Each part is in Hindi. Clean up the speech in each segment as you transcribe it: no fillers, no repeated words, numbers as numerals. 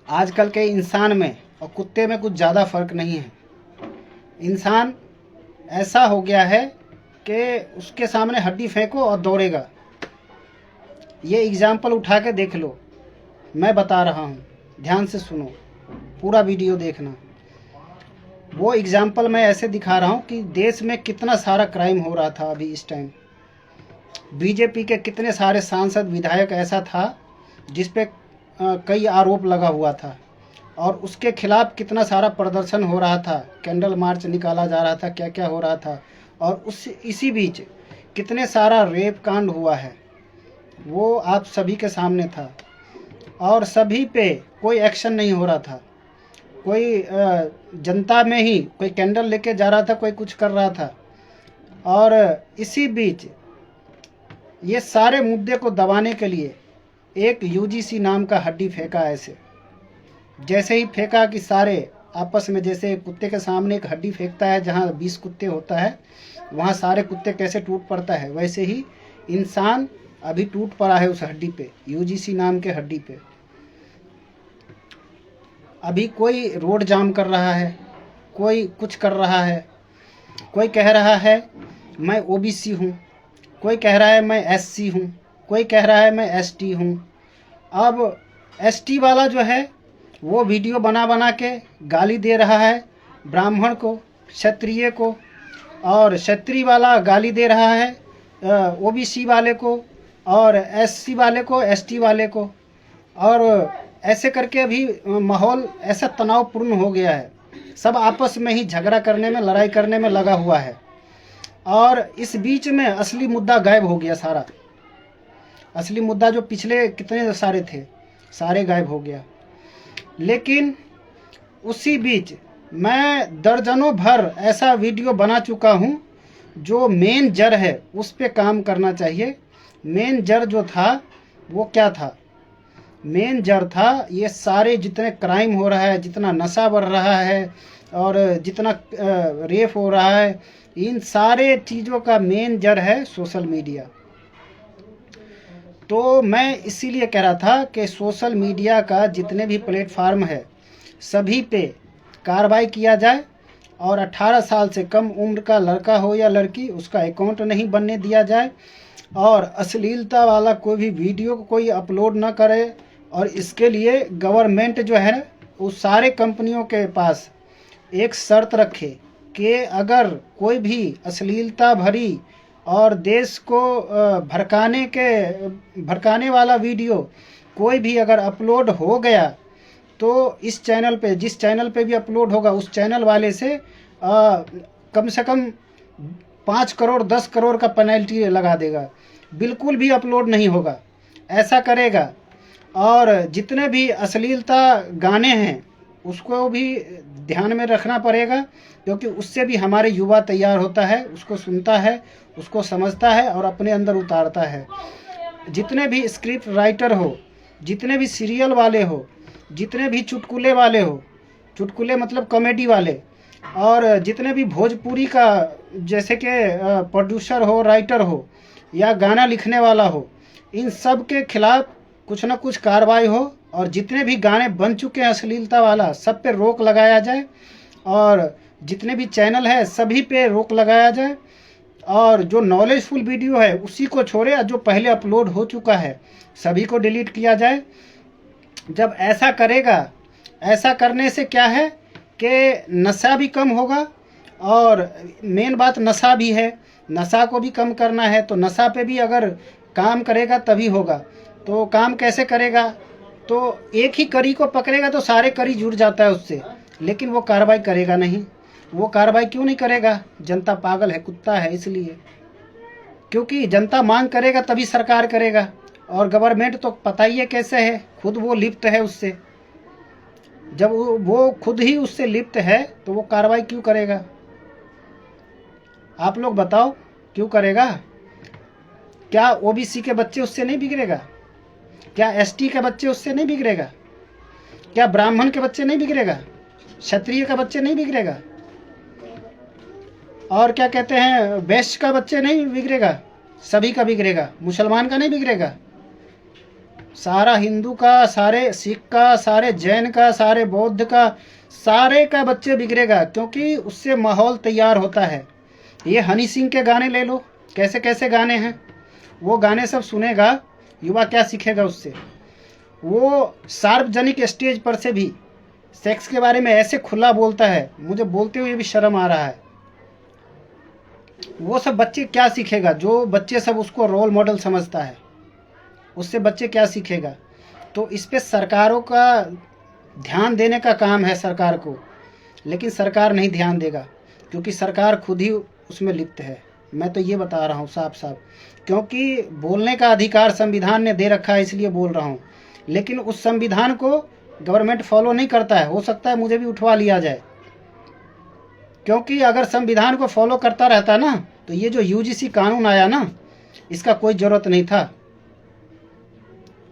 आजकल के इंसान में और कुत्ते में कुछ ज़्यादा फर्क नहीं है। इंसान ऐसा हो गया है कि उसके सामने हड्डी फेंको और दौड़ेगा। ये एग्जाम्पल उठा के देख लो, मैं बता रहा हूँ, ध्यान से सुनो, पूरा वीडियो देखना। वो एग्जाम्पल मैं ऐसे दिखा रहा हूँ कि देश में कितना सारा क्राइम हो रहा था अभी इस टाइम। बीजेपी के कितने सारे सांसद विधायक ऐसा था जिस पे कई आरोप लगा हुआ था और उसके खिलाफ कितना सारा प्रदर्शन हो रहा था, कैंडल मार्च निकाला जा रहा था, क्या क्या हो रहा था। और इसी बीच कितने सारा रेप कांड हुआ है, वो आप सभी के सामने था और सभी पे कोई एक्शन नहीं हो रहा था। कोई जनता में ही कोई कैंडल लेके जा रहा था, कोई कुछ कर रहा था। और इसी बीच ये सारे मुद्दे को दबाने के लिए एक यूजीसी नाम का हड्डी फेंका। ऐसे जैसे ही फेंका कि सारे आपस में, जैसे कुत्ते के सामने एक हड्डी फेंकता है जहाँ 20 कुत्ते होता है, वहाँ सारे कुत्ते कैसे टूट पड़ता है, वैसे ही इंसान अभी टूट पड़ा है उस हड्डी पे, यूजीसी नाम के हड्डी पे। अभी कोई रोड जाम कर रहा है, कोई कुछ कर रहा है, कोई कह रहा है मैं ओबीसी हूँ, कोई कह रहा है मैं एससी हूँ, कोई कह रहा है मैं एसटी हूँ। अब एसटी वाला जो है वो वीडियो बना बना के गाली दे रहा है ब्राह्मण को, क्षत्रिय को, और क्षत्रिय वाला गाली दे रहा है ओबीसी वाले को, और एससी वाले को, एसटी वाले को। और ऐसे करके अभी माहौल ऐसा तनावपूर्ण हो गया है, सब आपस में ही झगड़ा करने में, लड़ाई करने में लगा हुआ है। और इस बीच में असली मुद्दा गायब हो गया सारा। असली मुद्दा जो पिछले कितने सारे थे, सारे गायब हो गया। लेकिन उसी बीच मैं दर्जनों भर ऐसा वीडियो बना चुका हूँ जो मेन जड़ है उस पे काम करना चाहिए। मेन जड़ जो था वो क्या था? मेन जड़ था ये सारे जितने क्राइम हो रहा है, जितना नशा बढ़ रहा है और जितना रेप हो रहा है, इन सारे चीज़ों का मेन जड़ है सोशल मीडिया। तो मैं इसीलिए कह रहा था कि सोशल मीडिया का जितने भी प्लेटफार्म है सभी पे कार्रवाई किया जाए और 18 साल से कम उम्र का लड़का हो या लड़की, उसका अकाउंट नहीं बनने दिया जाए और अश्लीलता वाला कोई भी वीडियो को कोई अपलोड ना करे। और इसके लिए गवर्नमेंट जो है उस सारे कंपनियों के पास एक शर्त रखे कि अगर कोई भी अश्लीलता भरी और देश को भड़काने वाला वीडियो कोई भी अगर अपलोड हो गया तो इस चैनल पे, जिस चैनल पे भी अपलोड होगा उस चैनल वाले से कम 5 करोड़ 10 करोड़ का पेनल्टी लगा देगा, बिल्कुल भी अपलोड नहीं होगा, ऐसा करेगा। और जितने भी अश्लीलता गाने हैं उसको भी ध्यान में रखना पड़ेगा, क्योंकि उससे भी हमारे युवा तैयार होता है, उसको सुनता है, उसको समझता है और अपने अंदर उतारता है। जितने भी स्क्रिप्ट राइटर हो, जितने भी सीरियल वाले हो, जितने भी चुटकुले वाले हो, चुटकुले मतलब कॉमेडी वाले, और जितने भी भोजपुरी का जैसे कि प्रोड्यूसर हो, राइटर हो या गाना लिखने वाला हो, इन सब के खिलाफ कुछ ना कुछ कार्रवाई हो और जितने भी गाने बन चुके हैं अश्लीलता वाला सब पे रोक लगाया जाए और जितने भी चैनल है सभी पे रोक लगाया जाए। और जो नॉलेजफुल वीडियो है उसी को छोड़े, जो पहले अपलोड हो चुका है सभी को डिलीट किया जाए। जब ऐसा करेगा, ऐसा करने से क्या है कि नशा भी कम होगा और मेन बात नशा भी है, नशा को भी कम करना है। तो नशा पे भी अगर काम करेगा तभी होगा। तो काम कैसे करेगा? तो एक ही कड़ी को पकड़ेगा तो सारे कड़ी जुड़ जाता है उससे, लेकिन वो कार्रवाई करेगा नहीं। वो कार्रवाई क्यों नहीं करेगा? जनता पागल है, कुत्ता है, इसलिए। क्योंकि जनता मांग करेगा तभी सरकार करेगा, और गवर्नमेंट तो पता ही है कैसे है, खुद वो लिप्त है उससे। जब वो खुद ही उससे लिप्त है तो वो कार्रवाई क्यों करेगा? आप लोग बताओ, क्यों करेगा? क्या ओबीसी के बच्चे उससे नहीं बिगड़ेगा? क्या एसटी के बच्चे उससे नहीं बिगड़ेगा? क्या ब्राह्मण के बच्चे नहीं बिगड़ेगा? क्षत्रिय का बच्चे नहीं बिगड़ेगा? और क्या कहते हैं, वैश्य का बच्चे नहीं बिगड़ेगा? सभी का बिगड़ेगा। मुसलमान का नहीं बिगड़ेगा? सारा हिंदू का, सारे सिख का, सारे जैन का, सारे बौद्ध का, सारे का बच्चे बिगड़ेगा, क्योंकि उससे माहौल तैयार होता है। ये हनी सिंह के गाने ले लो, कैसे कैसे गाने हैं, वो गाने सब सुनेगा, युवा क्या सीखेगा उससे। वो सार्वजनिक स्टेज पर से भी सेक्स के बारे में ऐसे खुला बोलता है, मुझे बोलते हुए भी शर्म आ रहा है। वो सब बच्चे क्या सीखेगा? जो बच्चे सब उसको रोल मॉडल समझता है, उससे बच्चे क्या सीखेगा? तो इस पे सरकारों का ध्यान देने का काम है सरकार को, लेकिन सरकार नहीं ध्यान देगा, क्योंकि सरकार खुद ही उसमें लिप्त है। मैं तो ये बता रहा हूँ साफ साफ, क्योंकि बोलने का अधिकार संविधान ने दे रखा है, इसलिए बोल रहा हूँ। लेकिन उस संविधान को गवर्नमेंट फॉलो नहीं करता है। हो सकता है मुझे भी उठवा लिया जाए, क्योंकि अगर संविधान को फॉलो करता रहता ना, तो ये जो यूजीसी कानून आया ना, इसका कोई ज़रूरत नहीं था।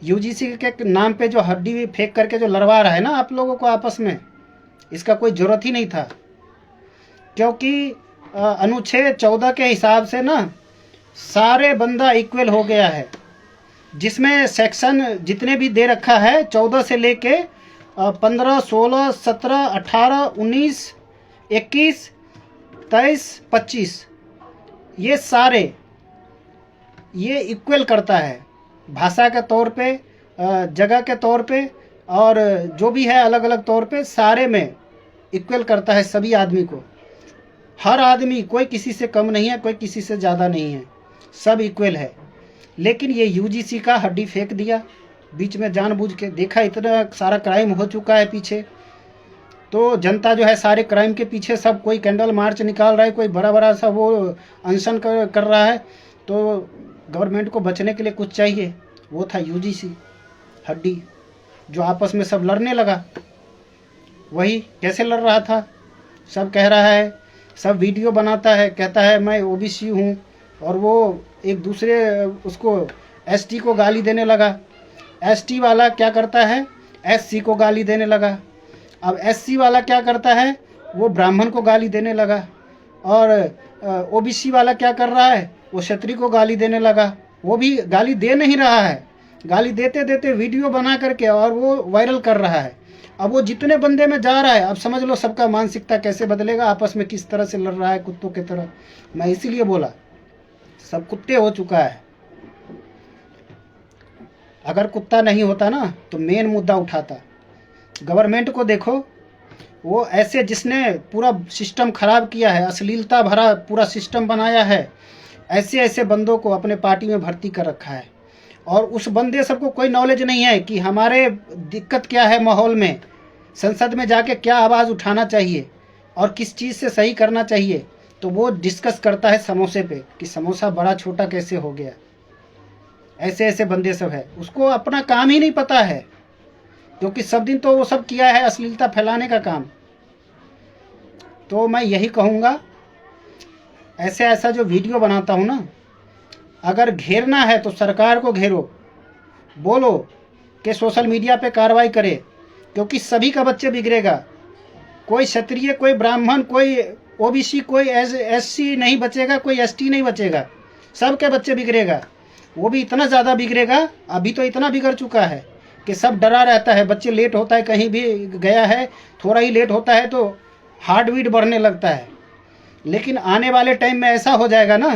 यूजीसी के नाम पे जो हड्डी फेंक करके जो लड़वा रहा है ना आप लोगों को आपस में, इसका कोई ज़रूरत ही नहीं था। क्योंकि अनुच्छेद 14 के हिसाब से ना सारे बंदा इक्वल हो गया है, जिसमें सेक्शन जितने भी दे रखा है 14 से लेके 15, 16, 17, 18, 19, 21, 23, 25, ये सारे ये इक्वल करता है, भाषा के तौर पे, जगह के तौर पे, और जो भी है अलग अलग तौर पे, सारे में इक्वल करता है सभी आदमी को। हर आदमी, कोई किसी से कम नहीं है, कोई किसी से ज़्यादा नहीं है, सब इक्वल है। लेकिन ये यूजीसी का हड्डी फेंक दिया बीच में जानबूझ के। देखा इतना सारा क्राइम हो चुका है पीछे, तो जनता जो है सारे क्राइम के पीछे सब कोई कैंडल मार्च निकाल रहा है, कोई बड़ा बड़ा सा वो अनशन कर रहा है। तो गवर्नमेंट को बचने के लिए कुछ चाहिए, वो था यूजीसी हड्डी, जो आपस में सब लड़ने लगा। वही कैसे लड़ रहा था, सब कह रहा है, सब वीडियो बनाता है, कहता है मैं ओबीसी हूँ, और वो एक दूसरे उसको एसटी को गाली देने लगा। एसटी वाला क्या करता है, एससी को गाली देने लगा। अब एससी वाला क्या करता है, वो ब्राह्मण को गाली देने लगा। और ओबीसी वाला क्या कर रहा है, वो क्षत्रिय को गाली देने लगा। वो भी गाली दे नहीं रहा है, गाली देते देते वीडियो बना करके और वो वायरल कर रहा है। अब वो जितने बंदे में जा रहा है, अब समझ लो सबका मानसिकता कैसे बदलेगा, आपस में किस तरह से लड़ रहा है कुत्तों की तरह। मैं इसीलिए बोला सब कुत्ते हो चुका है। अगर कुत्ता नहीं होता ना तो मेन मुद्दा उठाता। गवर्नमेंट को देखो, वो ऐसे जिसने पूरा सिस्टम खराब किया है, अश्लीलता भरा पूरा सिस्टम बनाया है, ऐसे ऐसे बंदों को अपने पार्टी में भर्ती कर रखा है। और उस बंदे सबको कोई नॉलेज नहीं है कि हमारे दिक्कत क्या है माहौल में, संसद में जाके क्या आवाज़ उठाना चाहिए और किस चीज़ से सही करना चाहिए। तो वो डिस्कस करता है समोसे पे कि समोसा बड़ा छोटा कैसे हो गया। ऐसे ऐसे बंदे सब है, उसको अपना काम ही नहीं पता है, क्योंकि सब दिन तो वो सब किया है अश्लीलता फैलाने का काम। तो मैं यही कहूँगा, ऐसे ऐसा जो वीडियो बनाता हूँ ना, अगर घेरना है तो सरकार को घेरो, बोलो कि सोशल मीडिया पे कार्रवाई करे, क्योंकि सभी का बच्चे बिगड़ेगा। कोई क्षत्रिय, कोई ब्राह्मण, कोई ओबीसी, कोई एससी नहीं बचेगा, कोई एसटी नहीं बचेगा, सबके बच्चे बिगड़ेगा। वो भी इतना ज़्यादा बिगड़ेगा, अभी तो इतना बिगड़ चुका है कि सब डरा रहता है। बच्चे लेट होता है, कहीं भी गया है, थोड़ा ही लेट होता है तो हार्ट बीट बढ़ने लगता है। लेकिन आने वाले टाइम में ऐसा हो जाएगा ना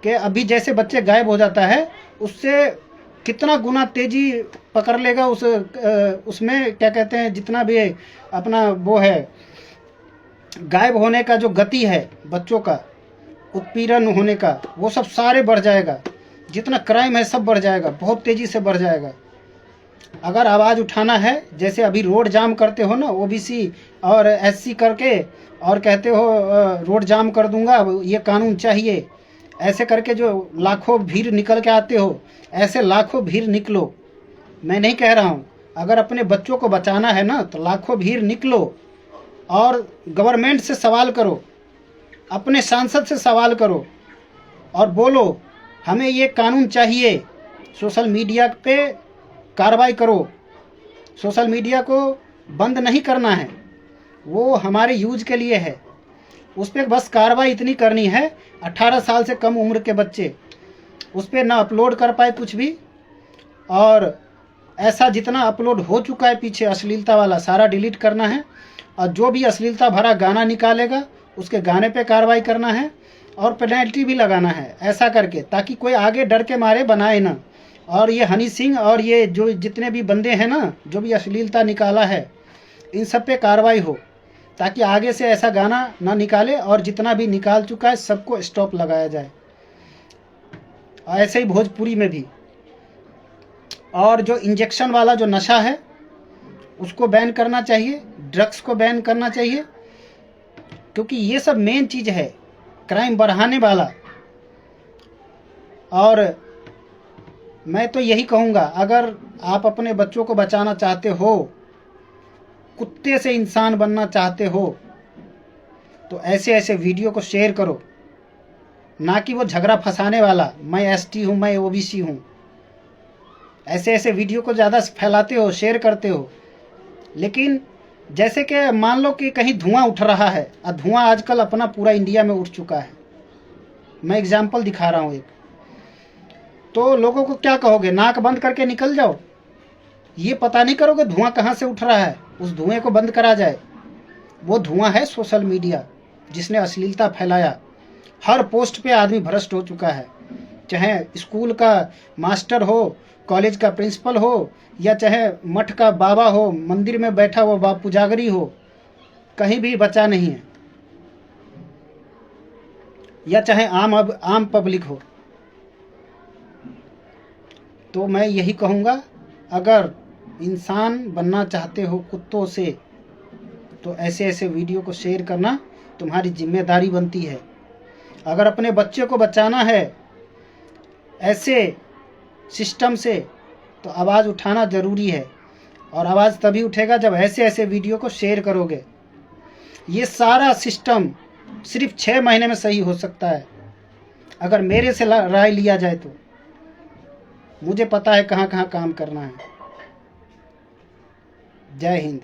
कि अभी जैसे बच्चे गायब हो जाता है, उससे कितना गुना तेजी पकड़ लेगा। उसमें क्या कहते हैं, जितना भी अपना वो है गायब होने का जो गति है बच्चों का, उत्पीड़न होने का, वो सब सारे बढ़ जाएगा। जितना क्राइम है सब बढ़ जाएगा, बहुत तेज़ी से बढ़ जाएगा। अगर आवाज़ उठाना है, जैसे अभी रोड जाम करते हो ना ओबीसी और एससी करके, और कहते हो रोड जाम कर दूंगा, ये कानून चाहिए, ऐसे करके जो लाखों भीड़ निकल के आते हो, ऐसे लाखों भीड़ निकलो। मैं नहीं कह रहा हूँ, अगर अपने बच्चों को बचाना है ना तो लाखों भीड़ निकलो और गवर्नमेंट से सवाल करो, अपने सांसद से सवाल करो और बोलो हमें ये कानून चाहिए। सोशल मीडिया पे कार्रवाई करो, सोशल मीडिया को बंद नहीं करना है, वो हमारे यूज के लिए है। उस पर बस कार्रवाई इतनी करनी है, 18 साल से कम उम्र के बच्चे उस पर ना अपलोड कर पाए कुछ भी, और ऐसा जितना अपलोड हो चुका है पीछे अश्लीलता वाला सारा डिलीट करना है, और जो भी अश्लीलता भरा गाना निकालेगा उसके गाने पे कार्रवाई करना है और पेनल्टी भी लगाना है, ऐसा करके, ताकि कोई आगे डर के मारे बनाए ना। और ये हनी सिंह और ये जो जितने भी बंदे हैं ना, जो भी अश्लीलता निकाला है, इन सब पे कार्रवाई हो, ताकि आगे से ऐसा गाना ना निकाले, और जितना भी निकाल चुका है सबको स्टॉप लगाया जाए। ऐसे ही भोजपुरी में भी। और जो इंजेक्शन वाला जो नशा है उसको बैन करना चाहिए, ड्रग्स को बैन करना चाहिए, क्योंकि ये सब मेन चीज़ है क्राइम बढ़ाने वाला। और मैं तो यही कहूँगा, अगर आप अपने बच्चों को बचाना चाहते हो, कुत्ते से इंसान बनना चाहते हो, तो ऐसे ऐसे वीडियो को शेयर करो, ना कि वो झगड़ा फंसाने वाला, मैं एसटी हूँ, मैं ओबीसी हूँ। ऐसे ऐसे वीडियो को ज़्यादा फैलाते हो, शेयर करते हो। लेकिन जैसे कि मान लो कि कहीं धुआं उठ रहा है, और धुआं आजकल अपना पूरा इंडिया में उठ चुका है, मैं एग्जाम्पल दिखा रहा हूँ एक। तो लोगों को क्या कहोगे, नाक बंद करके निकल जाओ? ये पता नहीं करोगे धुआं कहाँ से उठ रहा है, उस धुएं को बंद करा जाए। वो धुआं है सोशल मीडिया, जिसने अश्लीलता फैलाया। हर पोस्ट पे आदमी भ्रष्ट हो चुका है, चाहे स्कूल का मास्टर हो, कॉलेज का प्रिंसिपल हो, या चाहे मठ का बाबा हो, मंदिर में बैठा हुआ पुजागरी हो, कहीं भी बचा नहीं है। या चाहे आम पब्लिक हो। तो मैं यही कहूँगा, अगर इंसान बनना चाहते हो कुत्तों से, तो ऐसे ऐसे वीडियो को शेयर करना तुम्हारी जिम्मेदारी बनती है। अगर अपने बच्चे को बचाना है ऐसे सिस्टम से, तो आवाज़ उठाना ज़रूरी है। और आवाज़ तभी उठेगा जब ऐसे ऐसे वीडियो को शेयर करोगे। ये सारा सिस्टम सिर्फ 6 महीने में सही हो सकता है, अगर मेरे से राय लिया जाए तो। मुझे पता है कहाँ कहाँ काम करना है। जय हिंद।